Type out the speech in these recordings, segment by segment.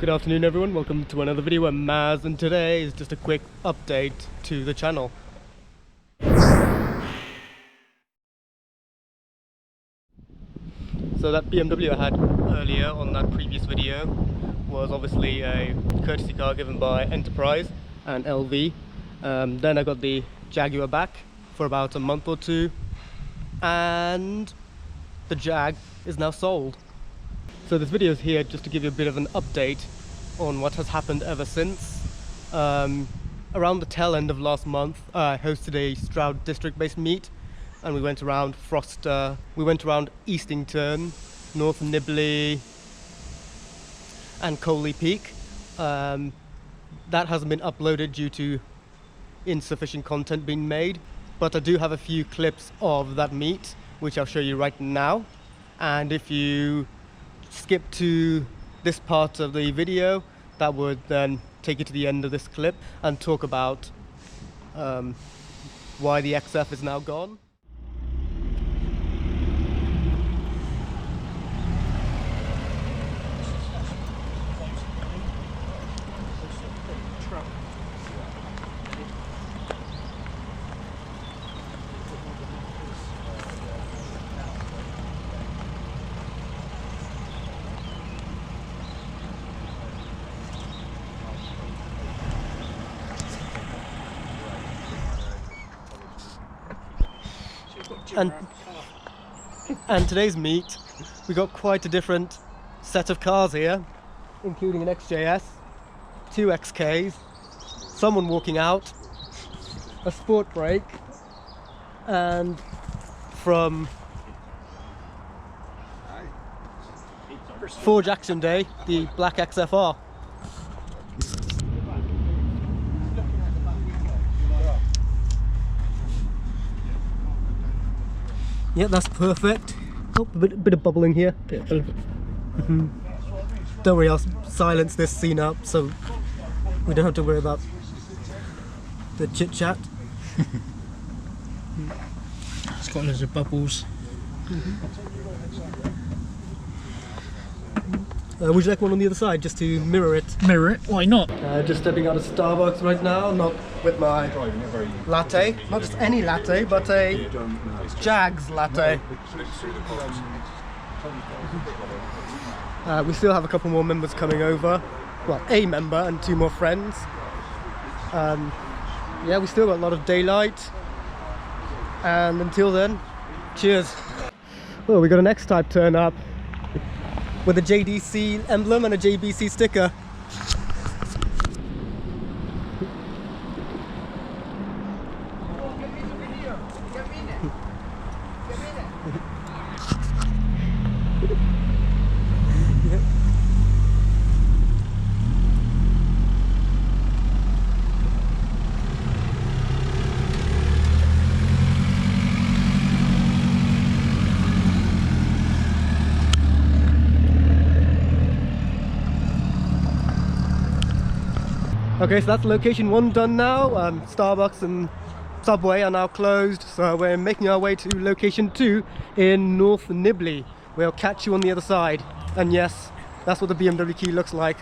Good afternoon everyone, welcome to another video. I'm Maz and today is just a quick update to the channel. So that BMW I had earlier on that previous video was obviously a courtesy car given by Enterprise and LV. Then I got the Jaguar back for about a month or two and the Jag is now sold. So this video is here just to give you a bit of an update on what has happened ever since. Around the tail end of last month, I hosted a Stroud district-based meet, and we went around Froster, we went around Eastington, North Nibley, and Coley Peak. That hasn't been uploaded due to insufficient content being made, but I do have a few clips of that meet, which I'll show you right now. And if you skip to this part of the video, that would then take you to the end of this clip and talk about why the XF is now gone. And today's meet, we got quite a different set of cars here, including an XJS, two XKs, someone walking out, a sport brake, and from Forge Action Day, the black XFR. Yeah, that's perfect. Oh, a bit of bubbling here. Don't worry, I'll silence this scene up so we don't have to worry about the chit chat. It's got loads of bubbles. Would you like one on the other side just to mirror it? Mirror it? Why not? Just stepping out of Starbucks right now, not with my latte, not just any latte, but a Jag's latte. We still have a couple more members coming over. Well, a member and two more friends. Yeah, we still got a lot of daylight. And until then, cheers. Oh, we got an X-Type turn up with a JDC emblem and a JBC sticker. Okay, so that's location 1 done now. Starbucks and Subway are now closed, so we're making our way to location 2 in North Nibley. We'll catch you on the other side. And yes, that's what the BMW key looks like.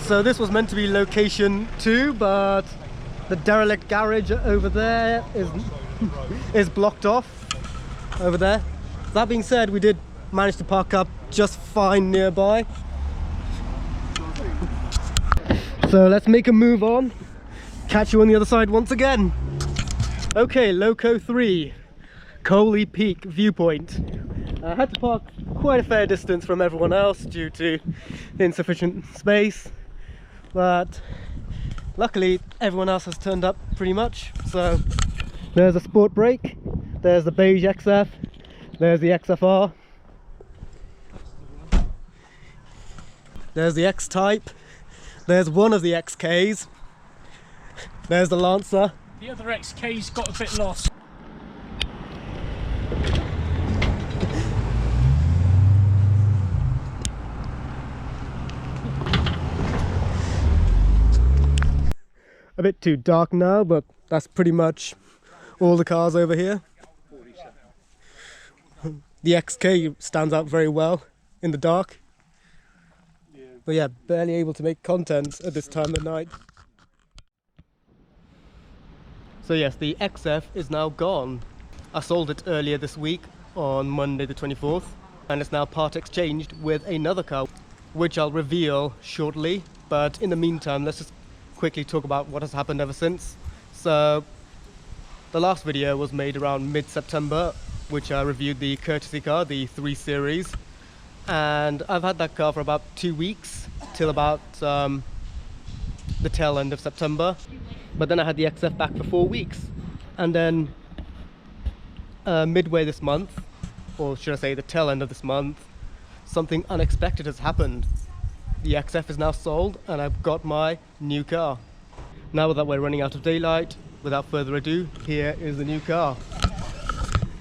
So this was meant to be location 2, but the derelict garage over there is blocked off over there. That being said, we did manage to park up just fine nearby. So let's make a move on, catch you on the other side once again. Okay, Loco 3, Coley Peak viewpoint. I had to park quite a fair distance from everyone else due to insufficient space, but luckily everyone else has turned up pretty much. So there's a sport brake, there's the beige XF, there's the XFR, there's the X-Type, there's one of the XKs, there's the Lancer. The other XK's got a bit lost. A bit too dark now, but that's pretty much all the cars over here. The XK stands out very well in the dark. But yeah, barely able to make content at this time of night. So yes, the XF is now gone. I sold it earlier this week on Monday the 24th, and it's now part exchanged with another car, which I'll reveal shortly. But in the meantime, let's just quickly talk about what has happened ever since. So the last video was made around mid-September, which I reviewed the courtesy car, the 3 Series. And I've had that car for about 2 weeks, till about the tail end of September. But then I had the XF back for 4 weeks. And then midway this month, or should I say the tail end of this month, something unexpected has happened. The XF is now sold and I've got my new car. Now that we're running out of daylight, without further ado, here is the new car.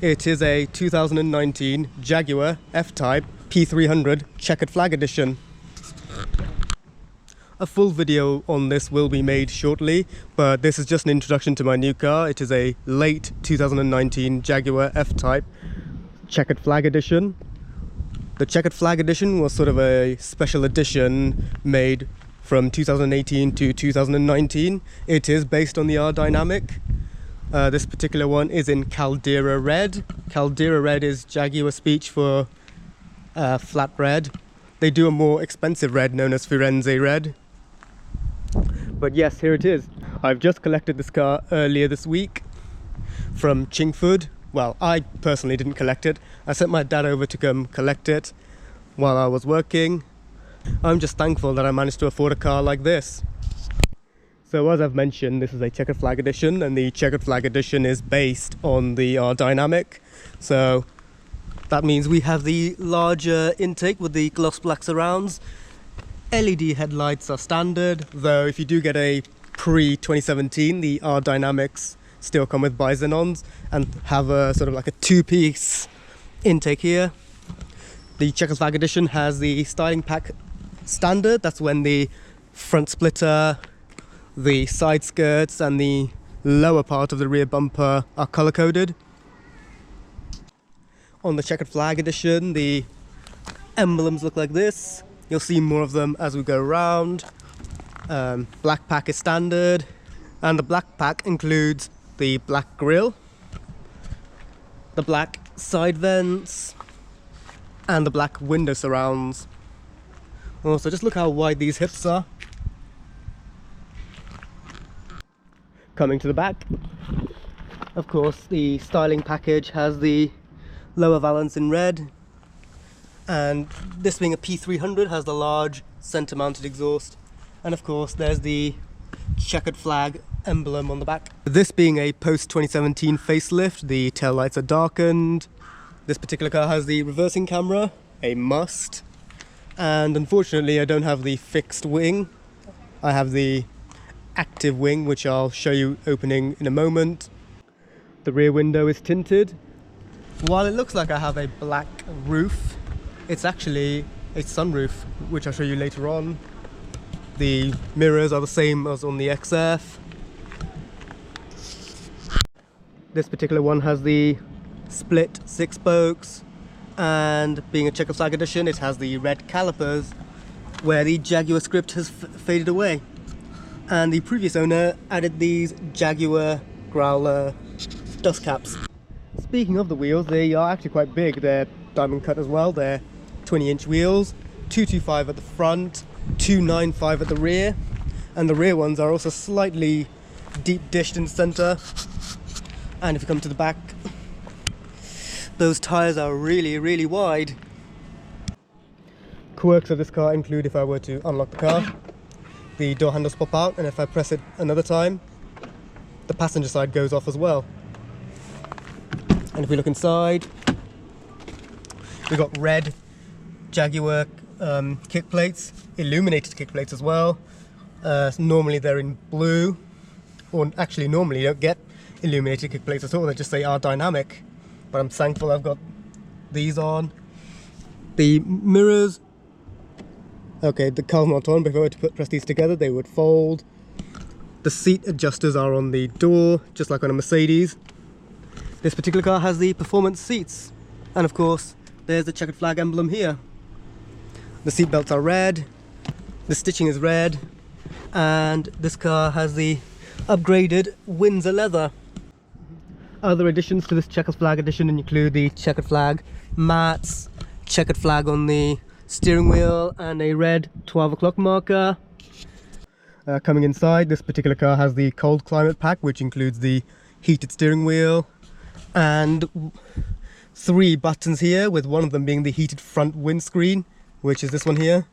It is a 2019 Jaguar F-Type P300 Checkered Flag Edition. A full video on this will be made shortly, but this is just an introduction to my new car. It is a late 2019 Jaguar F-Type Checkered Flag Edition. The Checkered Flag Edition was sort of a special edition made from 2018 to 2019. It is based on the R Dynamic. This particular one is in Caldera Red. Caldera Red is Jaguar speech for flat red. They do a more expensive red known as Firenze Red. But yes, here it is. I've just collected this car earlier this week from Chequered. Well, I personally didn't collect it. I sent my dad over to come collect it while I was working. I'm just thankful that I managed to afford a car like this. So as I've mentioned, this is a Checkered Flag Edition, and the Checkered Flag Edition is based on the R Dynamic. So that means we have the larger intake with the gloss black surrounds. LED headlights are standard, though if you do get a pre-2017, the R Dynamics still come with bi-xenons and have a sort of like a 2-piece intake here. The Checkered Flag Edition has the styling pack standard. That's when the front splitter, the side skirts and the lower part of the rear bumper are color coded. On the Checkered Flag Edition, the emblems look like this. You'll see more of them as we go around. Black pack is standard, and the black pack includes the black grille, the black side vents, and the black window surrounds. Also, just look how wide these hips are. Coming to the back, of course, the styling package has the lower valance in red, and this being a P300 has the large center mounted exhaust, and of course there's the checkered flag emblem on the back. This being a post 2017 facelift, the taillights are darkened. This particular car has the reversing camera, a must, and unfortunately I don't have the fixed wing. I have the active wing, which I'll show you opening in a moment. The rear window is tinted. While it looks like I have a black roof, it's actually a sunroof, which I'll show you later on. The mirrors are the same as on the XF. This particular one has the split 6 spokes, and being a Checkered Flag edition, it has the red calipers where the Jaguar script has faded away. And the previous owner added these Jaguar Growler dust caps. Speaking of the wheels, they are actually quite big. They're diamond cut as well. They're 20-inch wheels, 225 at the front, 295 at the rear, and the rear ones are also slightly deep dished in the center. And if you come to the back, those tires are really wide. Quirks of this car include, if I were to unlock the car, the door handles pop out, and if I press it another time, the passenger side goes off as well. And if we look inside, we've got red Jaguar kick plates, illuminated kick plates as well. Normally they're in blue, or actually normally you don't get illuminated kick plates at all, they just say R Dynamic. But I'm thankful I've got these on. The mirrors, okay, the car's not on, but if I were to press these together, they would fold. The seat adjusters are on the door, just like on a Mercedes. This particular car has the performance seats, and of course there's the Checkered Flag emblem here. The seat belts are red, The stitching is red, and this car has the upgraded Windsor leather. Other additions to this checkered flag edition include the checkered flag mats, checkered flag on the steering wheel, and a red 12 o'clock marker. Coming inside, this particular car has the cold climate pack, which includes the heated steering wheel and 3 buttons here, with one of them being the heated front windscreen, which is this one here.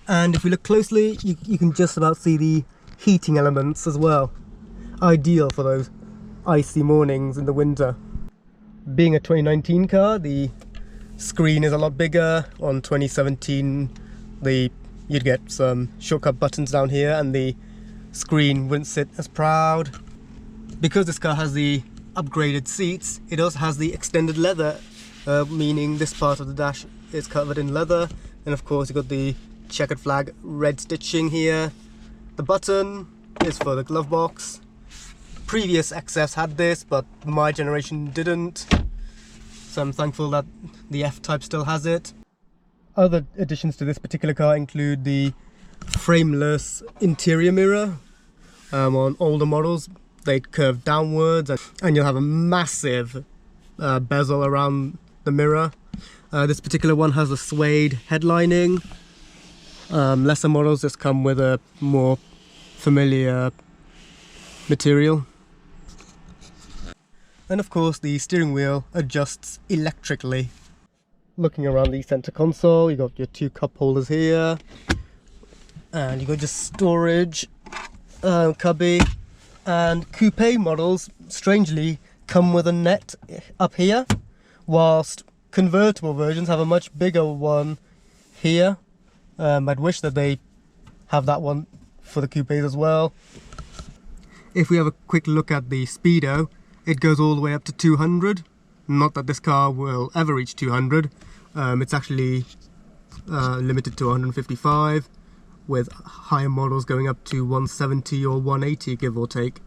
And if we look closely, you can just about see the heating elements as well. Ideal for those icy mornings in the winter. Being a 2019 car, the screen is a lot bigger. On 2017, you'd get some shortcut buttons down here and the screen wouldn't sit as proud. Because this car has the upgraded seats, it also has the extended leather, meaning this part of the dash is covered in leather. And of course, you've got the checkered flag red stitching here. The button is for the glove box. Previous XFs had this, but my generation didn't, so I'm thankful that the F-Type still has it. Other additions to this particular car include the frameless interior mirror. On older models, they'd curve downwards, and you'll have a massive bezel around the mirror. This particular one has a suede headlining. Lesser models just come with a more familiar material. And of course, the steering wheel adjusts electrically. Looking around the center console, you got your 2 cup holders here, and you got your storage cubby. And coupe models, strangely, come with a net up here, whilst convertible versions have a much bigger one here. I'd wish that they have that one for the coupes as well. If we have a quick look at the speedo, it goes all the way up to 200. Not that this car will ever reach 200. It's actually limited to 155, with higher models going up to 170 or 180, give or take.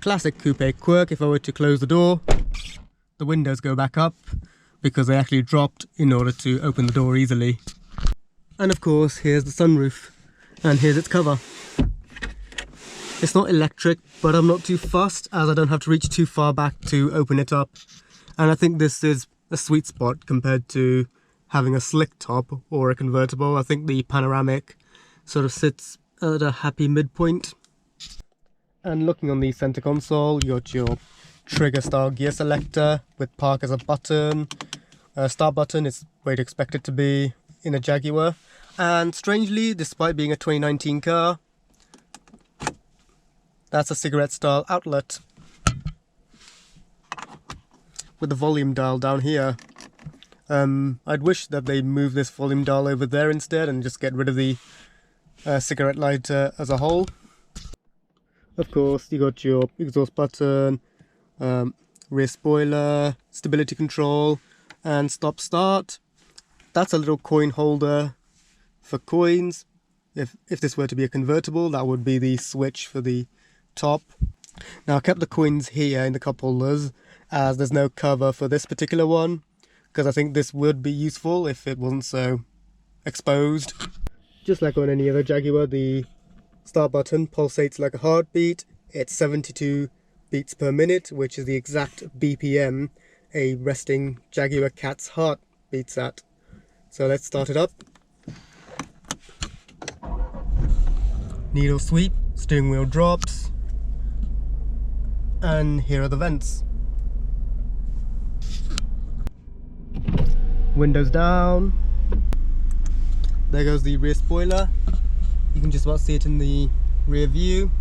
Classic coupe quirk: if I were to close the door, the windows go back up because they actually dropped in order to open the door easily. And of course, here's the sunroof, and here's its cover. It's not electric, but I'm not too fussed, as I don't have to reach too far back to open it up. And I think this is a sweet spot compared to having a slick top or a convertible. I think the panoramic sort of sits at a happy midpoint. And looking on the center console, you got your trigger style gear selector with park as a button. Start button is where you'd expect it to be in a Jaguar. And strangely, despite being a 2019 car, that's a cigarette style outlet with the volume dial down here. I'd wish that they move this volume dial over there instead and just get rid of the cigarette lighter as a whole. Of course, you got your exhaust button, rear spoiler, stability control, and stop start. That's a little coin holder for coins. If this were to be a convertible, that would be the switch for the top. Now, I kept the coins here in the cup holders as there's no cover for this particular one, because I think this would be useful if it wasn't so exposed. Just like on any other Jaguar, the start button pulsates like a heartbeat. It's 72 beats per minute, which is the exact BPM a resting Jaguar cat's heart beats at. So let's start it up. Needle sweep, steering wheel drops, and here are the vents. Windows down. There goes the rear spoiler. You can just about see it in the rear view.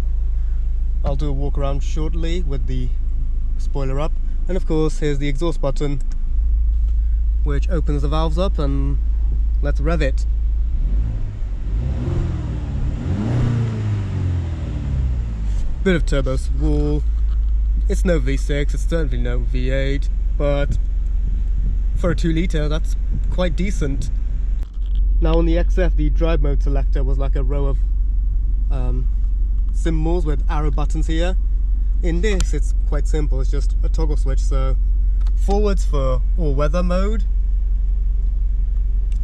I'll do a walk around shortly with the spoiler up. And of course, here's the exhaust button, which opens the valves up, and let's rev it. Bit of turbo swirl. It's no V6, it's certainly no V8, but for a 2 litre, that's quite decent. Now on the XF, the drive mode selector was like a row of symbols with arrow buttons here. In this, it's quite simple, it's just a toggle switch. So forwards for all-weather mode.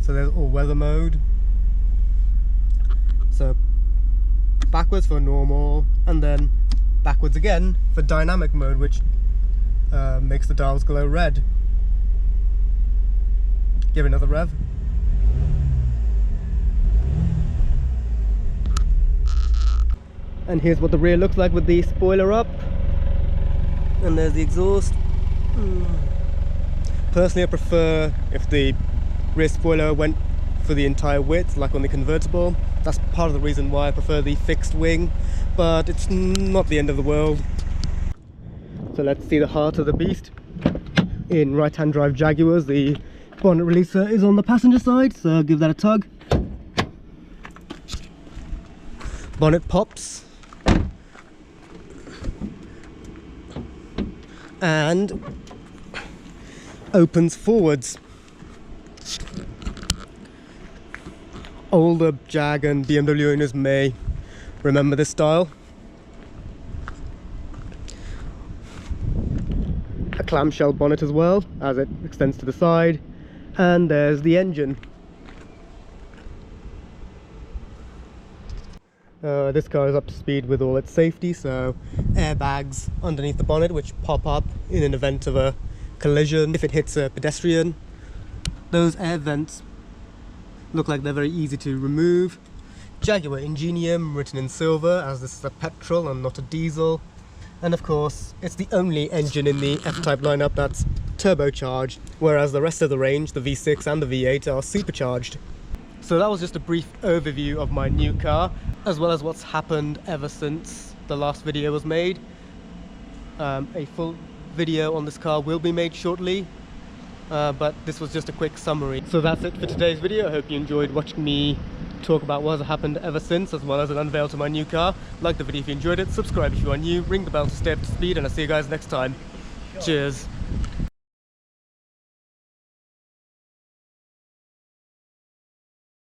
So there's all-weather mode. So backwards for normal, and then backwards again for dynamic mode, which makes the dials glow red. Give it another rev. And here's what the rear looks like with the spoiler up. And there's the exhaust. Personally, I prefer if the rear spoiler went for the entire width, like on the convertible. That's part of the reason why I prefer the fixed wing, but it's not the end of the world. So let's see the heart of the beast. In right-hand drive Jaguars, the bonnet releaser is on the passenger side, so give that a tug. Bonnet pops. And opens forwards. Older Jag and BMW owners may remember this style. A clamshell bonnet as well, as it extends to the side. And there's the engine. This car is up to speed with all its safety, so airbags underneath the bonnet which pop up in an event of a collision if it hits a pedestrian. Those air vents look like they're very easy to remove. Jaguar Ingenium written in silver, as this is a petrol and not a diesel. And of course, it's the only engine in the F-Type lineup that's turbocharged, whereas the rest of the range, the V6 and the V8, are supercharged. So that was just a brief overview of my new car, as well as what's happened ever since the last video was made. A full video on this car will be made shortly, but this was just a quick summary. So that's it for today's video. I hope you enjoyed watching me talk about what has happened ever since, as well as an unveil to my new car. Like the video if you enjoyed it, subscribe if you are new, ring the bell to stay up to speed, and I'll see you guys next time. Cheers.